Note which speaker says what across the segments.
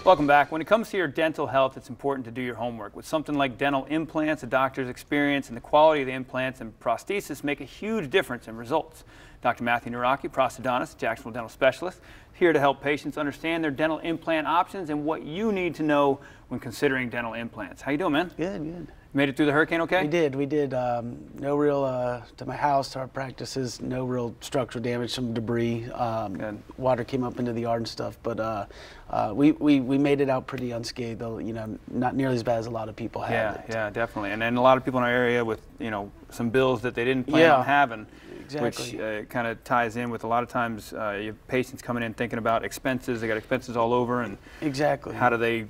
Speaker 1: Welcome back. When it comes to your dental health, it's important to do your homework. With something like dental implants, a doctor's experience and the quality of the implants and prosthesis make a huge difference in results. Dr. Matthew Naraki, prosthodontist, Jacksonville dental specialist, here to help patients understand their dental implant options and what you need to know when considering dental implants. How you doing, man?
Speaker 2: Good, good.
Speaker 1: Made it through the hurricane okay?
Speaker 2: We did. No real, to my house, to our practices, no real structural damage, some debris. Water came up into the yard and stuff, but we made it out pretty unscathed, though, you know, not nearly as bad as a lot of people have.
Speaker 1: Yeah, definitely. And then a lot of people in our area with, you know, some bills that they didn't plan on having. Exactly. Which kind of ties in with a lot of times you have patients coming in thinking about expenses. They got expenses all over, and how do they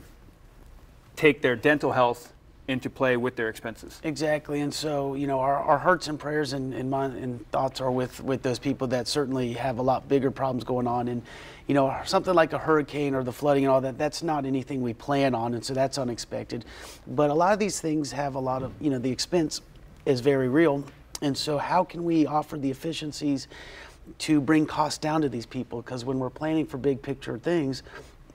Speaker 1: take their dental health into play with their expenses? Exactly.
Speaker 2: And so, you know, our hearts and prayers and thoughts are with those people that certainly have a lot bigger problems going on. And, you know, something like a hurricane or the flooding and all that, that's not anything we plan on, and so that's unexpected. But a lot of these things have a lot of, you know, the expense is very real. And so how can we offer the efficiencies to bring costs down to these people? Because when we're planning for big picture things,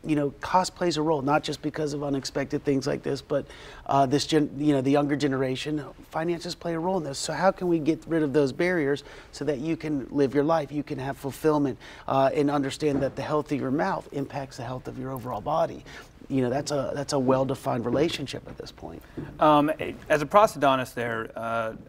Speaker 2: you know, cost plays a role, not just because of unexpected things like this, but the younger generation, finances play a role in this. So how can we get rid of those barriers so that you can live your life, you can have fulfillment, and understand that the health of your mouth impacts the health of your overall body? You know, that's a well-defined relationship at this point.
Speaker 1: As a prosthodontist there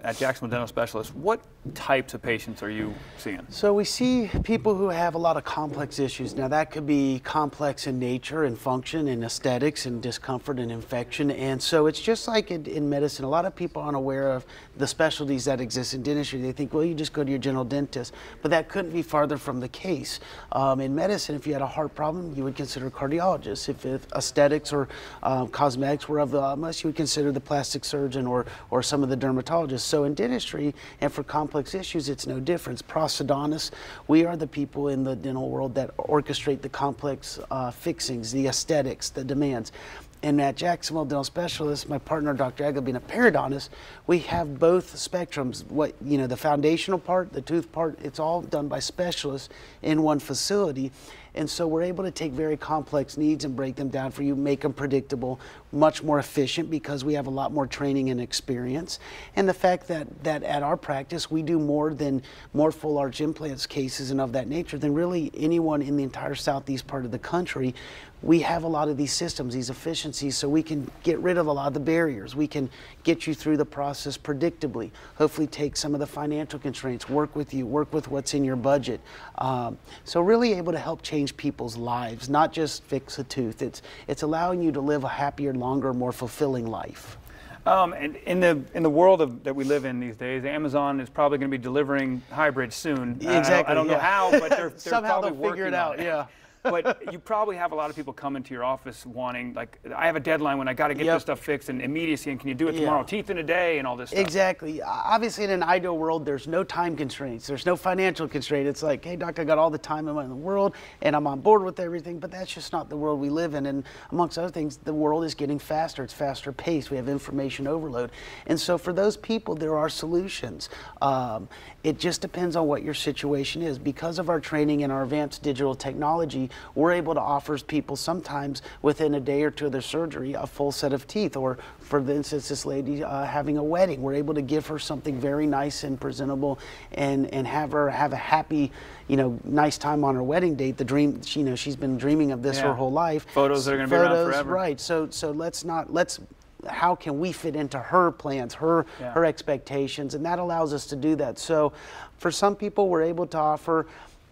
Speaker 1: at Jacksonville Dental Specialist, what types of patients are you seeing?
Speaker 2: So we see people who have a lot of complex issues. Now that could be complex in nature and function and aesthetics and discomfort and infection. And so it's just like in medicine, a lot of people aren't aware of the specialties that exist in dentistry. They think, well, you just go to your general dentist, but that couldn't be farther from the case. In medicine, if you had a heart problem, you would consider a cardiologist. If aesthetics or cosmetics were of the utmost, you would consider the plastic surgeon or some of the dermatologists. So in dentistry and for complex issues, it's no difference. Prosthodontists, we are the people in the dental world that orchestrate the complex fixings, the aesthetics, the demands. And at Jacksonville Dental Specialist, my partner, Dr. Agla, being a periodontist, we have both spectrums. What, you know, the foundational part, the tooth part, it's all done by specialists in one facility. And so we're able to take very complex needs and break them down for you, make them predictable, much more efficient because we have a lot more training and experience. And the fact that at our practice, we do more full arch implants cases and of that nature than really anyone in the entire southeast part of the country. We have a lot of these systems, these efficiencies, so we can get rid of a lot of the barriers. We can get you through the process predictably, hopefully take some of the financial constraints, work with you, work with what's in your budget. So really able to help change people's lives, not just fix a tooth. It's allowing you to live a happier, longer, more fulfilling life.
Speaker 1: And in the world that we live in these days, Amazon is probably going to be delivering hybrids soon.
Speaker 2: Exactly.
Speaker 1: I don't know how, but they're
Speaker 2: somehow
Speaker 1: probably
Speaker 2: they'll figure it out. Yeah.
Speaker 1: But you probably have a lot of people come into your office wanting, like, I have a deadline when I got to get this stuff fixed, and immediacy, and can you do it tomorrow? Teeth in a day, and all this stuff.
Speaker 2: Exactly. Obviously, in an ideal world, there's no time constraints. There's no financial constraint. It's like, hey, doc, I got all the time in the world, and I'm on board with everything, but that's just not the world we live in. And amongst other things, the world is getting faster. It's faster paced. We have information overload. And so for those people, there are solutions. It just depends on what your situation is. Because of our training and our advanced digital technology, we're able to offer people sometimes within a day or two of their surgery a full set of teeth. Or for instance, this lady having a wedding, we're able to give her something very nice and presentable and have her have a happy, you know, nice time on her wedding date. The dream, you know, she's been dreaming of this her whole life.
Speaker 1: Photos that are going to be around forever.
Speaker 2: Right. So let's how can we fit into her plans, her expectations, and that allows us to do that. So for some people, we're able to offer,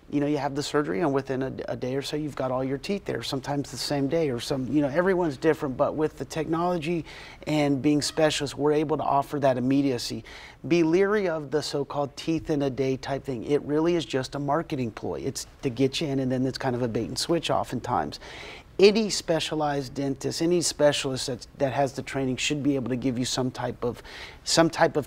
Speaker 2: you know, you have the surgery and within a day or so you've got all your teeth there, sometimes the same day, or some, you know, everyone's different, but with the technology and being specialists, we're able to offer that immediacy. Be leery of the so-called teeth in a day type thing. It really is just a marketing ploy. It's to get you in, and then it's kind of a bait and switch oftentimes. Any specialized dentist, any specialist that has the training should be able to give you some type of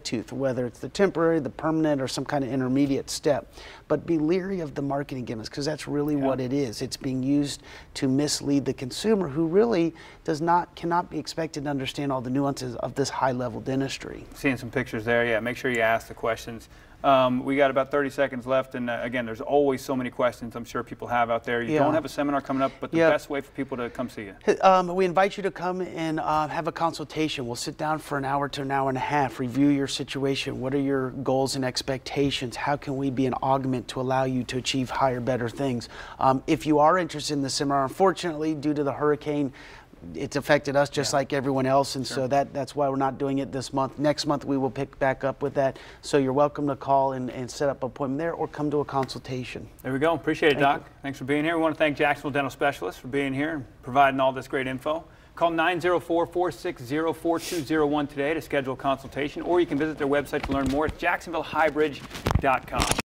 Speaker 2: tooth, whether it's the temporary, the permanent, or some kind of intermediate step. But be leery of the marketing gimmicks, because that's really what it is. It's being used to mislead the consumer, who really cannot be expected to understand all the nuances of this high-level dentistry.
Speaker 1: Seeing some pictures there, yeah. Make sure you ask the questions. We got about 30 seconds left, and again, there's always so many questions I'm sure people have out there. You don't have a seminar coming up, but the best way for people to come see you.
Speaker 2: We invite you to come and have a consultation. We'll sit down for an hour to an hour and a half, review your situation. What are your goals and expectations? How can we be an augment to allow you to achieve higher, better things? If you are interested in the seminar, unfortunately, due to the hurricane, it's affected us just like everyone else, and so that's why we're not doing it this month. Next month we will pick back up with that. So you're welcome to call and set up an appointment there, or come to a consultation.
Speaker 1: There we go. Appreciate it, Doc. Thanks for being here. We want to thank Jacksonville Dental Specialists for being here and providing all this great info. Call 904-460-4201 today to schedule a consultation, or you can visit their website to learn more at jacksonvillehighbridge.com.